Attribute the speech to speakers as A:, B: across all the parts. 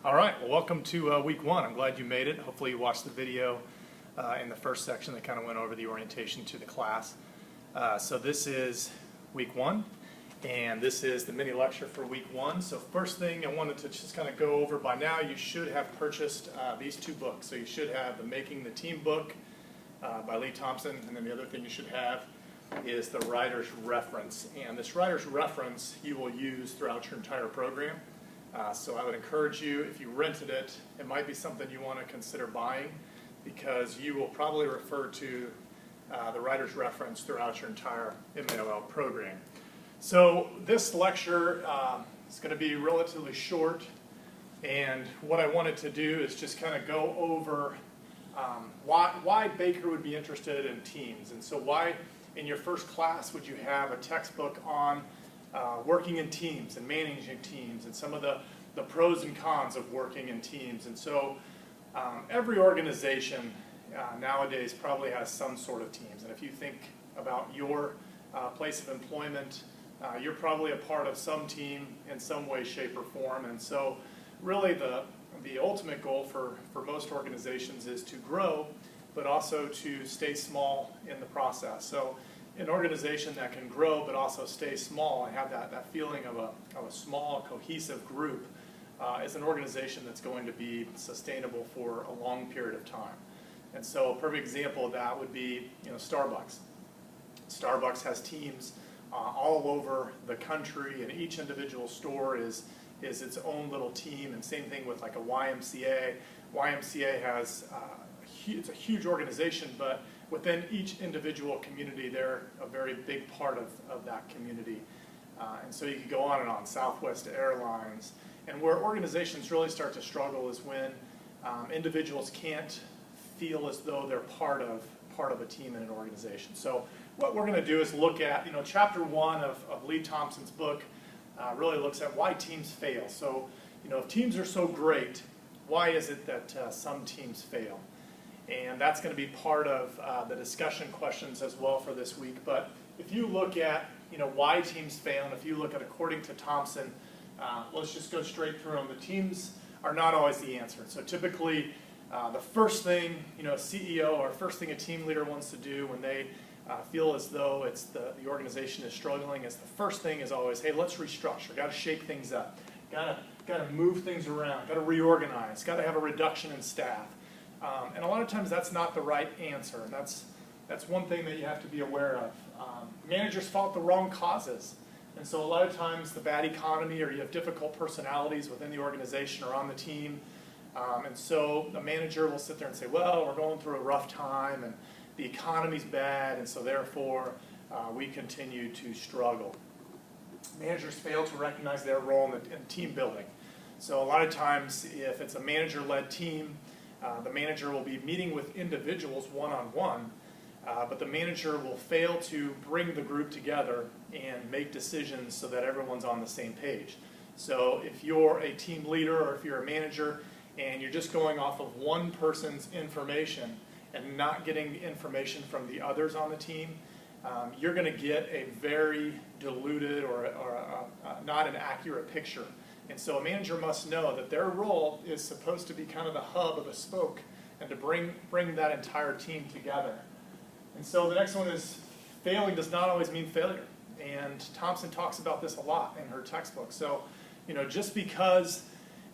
A: All right, well, welcome to week one. I'm glad you made it. Hopefully you watched the video in the first section that kind of went over the orientation to the class. So this is week one, and this is the mini lecture for week one. So first thing I wanted to just kind of go over, by now you should have purchased these two books. So you should have the Making the Team book by Lee Thompson, and then the other thing you should have is the writer's reference. And this writer's reference you will use throughout your entire program. So I would encourage you, if you rented it, it might be something you want to consider buying, because you will probably refer to the writer's reference throughout your entire MAOL program. So this lecture is going to be relatively short, and what I wanted to do is just kind of go over why Baker would be interested in teams, and so why in your first class would you have a textbook on working in teams and managing teams and some of the pros and cons of working in teams. And so every organization nowadays probably has some sort of teams. And if you think about your place of employment, you're probably a part of some team in some way, shape, or form. And so really the ultimate goal for most organizations is to grow, but also to stay small in the process. So an organization that can grow but also stay small and have that feeling of a small, cohesive group is an organization that's going to be sustainable for a long period of time. And so a perfect example of that would be Starbucks. Starbucks has teams all over the country, and each individual store is its own little team, and same thing with like a YMCA. YMCA has it's a huge organization, but within each individual community, they're a very big part of that community. And so you could go on and on, Southwest Airlines. And where organizations really start to struggle is when individuals can't feel as though they're part of a team in an organization. So what we're going to do is look at, chapter one of Lee Thompson's book really looks at why teams fail. So, if teams are so great, why is it that some teams fail? And that's going to be part of the discussion questions as well for this week. But if you look at why teams fail, and if you look at according to Thompson, let's just go straight through them. The teams are not always the answer. So typically the first thing a CEO or first thing a team leader wants to do when they feel as though it's the organization is struggling is the first thing is always, hey, let's restructure. Got to shake things up. Got to move things around. Got to reorganize. Got to have a reduction in staff. And a lot of times that's not the right answer. And that's one thing that you have to be aware of. Managers fought the wrong causes. And so a lot of times the bad economy, or you have difficult personalities within the organization or on the team. And so the manager will sit there and say, well, we're going through a rough time and the economy's bad, and so therefore we continue to struggle. Managers fail to recognize their role in team building. So a lot of times if it's a manager-led team, the manager will be meeting with individuals one-on-one, but the manager will fail to bring the group together and make decisions so that everyone's on the same page. So if you're a team leader or if you're a manager and you're just going off of one person's information and not getting the information from the others on the team, you're going to get a very diluted or not an accurate picture. And so a manager must know that their role is supposed to be kind of the hub of the spoke and to bring that entire team together. And so the next one is failing does not always mean failure. And Thompson talks about this a lot in her textbook. So, just because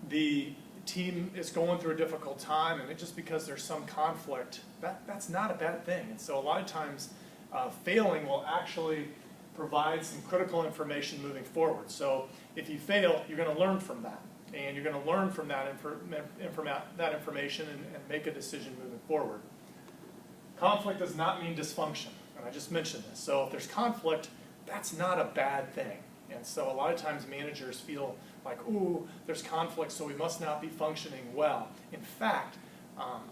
A: the team is going through a difficult time and just because there's some conflict, that's not a bad thing. And so a lot of times failing will actually provide some critical information moving forward. So if you fail, you're going to learn from that. And you're going to learn from that information and make a decision moving forward. Conflict does not mean dysfunction. And I just mentioned this. So if there's conflict, that's not a bad thing. And so a lot of times managers feel like, ooh, there's conflict, so we must not be functioning well. In fact,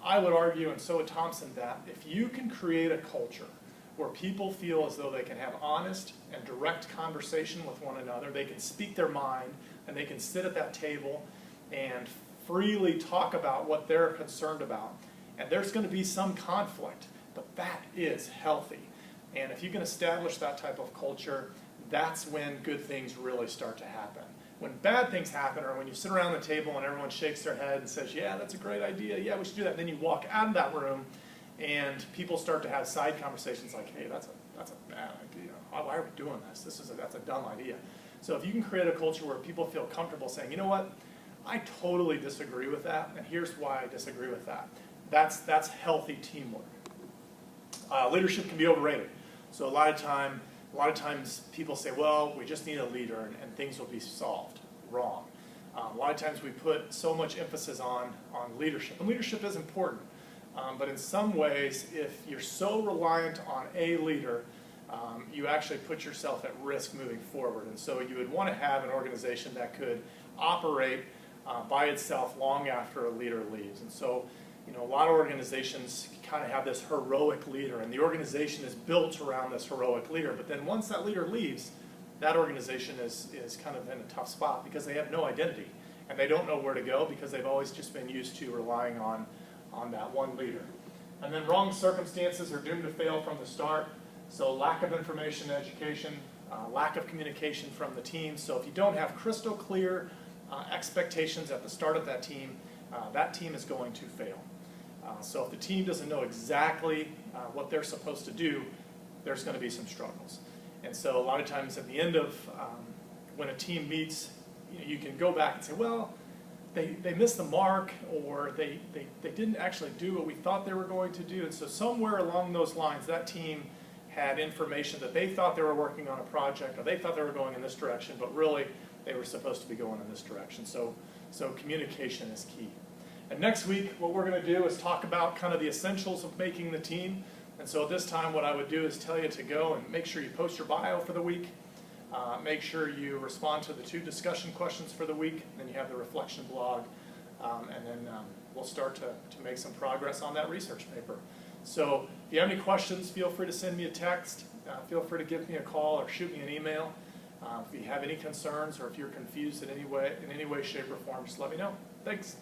A: I would argue, and so would Thompson, that if you can create a culture where people feel as though they can have honest and direct conversation with one another, they can speak their mind, and they can sit at that table and freely talk about what they're concerned about. And there's going to be some conflict, but that is healthy. And if you can establish that type of culture, that's when good things really start to happen. when bad things happen, or when you sit around the table and everyone shakes their head and says, yeah, that's a great idea, yeah, we should do that, and then you walk out of that room and people start to have side conversations like, hey, that's a bad idea. Why are we doing this? That's a dumb idea. So if you can create a culture where people feel comfortable saying, you know what, I totally disagree with that, and here's why I disagree with that. That's healthy teamwork. Leadership can be overrated. So a lot of times people say, well, we just need a leader and things will be solved. Wrong. A lot of times we put so much emphasis on leadership, and leadership is important. But in some ways, if you're so reliant on a leader, you actually put yourself at risk moving forward. And so you would want to have an organization that could operate by itself long after a leader leaves. And so, you know, a lot of organizations kind of have this heroic leader, and the organization is built around this heroic leader. But then once that leader leaves, that organization is kind of in a tough spot because they have no identity, and they don't know where to go because they've always just been used to relying on that one leader. And then wrong circumstances are doomed to fail from the start. So lack of information and education, lack of communication from the team. So if you don't have crystal clear expectations at the start of that team is going to fail. So if the team doesn't know exactly what they're supposed to do, there's going to be some struggles. And so a lot of times at the end of when a team meets, you can go back and say, well, they missed the mark, or they didn't actually do what we thought they were going to do. And so somewhere along those lines, that team had information that they thought they were working on a project, or they thought they were going in this direction, but really they were supposed to be going in this direction. So communication is key. And next week, what we're going to do is talk about kind of the essentials of making the team. And so at this time, what I would do is tell you to go and make sure you post your bio for the week. Make sure you respond to the 2 discussion questions for the week. Then you have the reflection blog. And then we'll start to make some progress on that research paper. So if you have any questions, feel free to send me a text. Feel free to give me a call or shoot me an email. If you have any concerns or if you're confused in any way, shape, or form, just let me know. Thanks.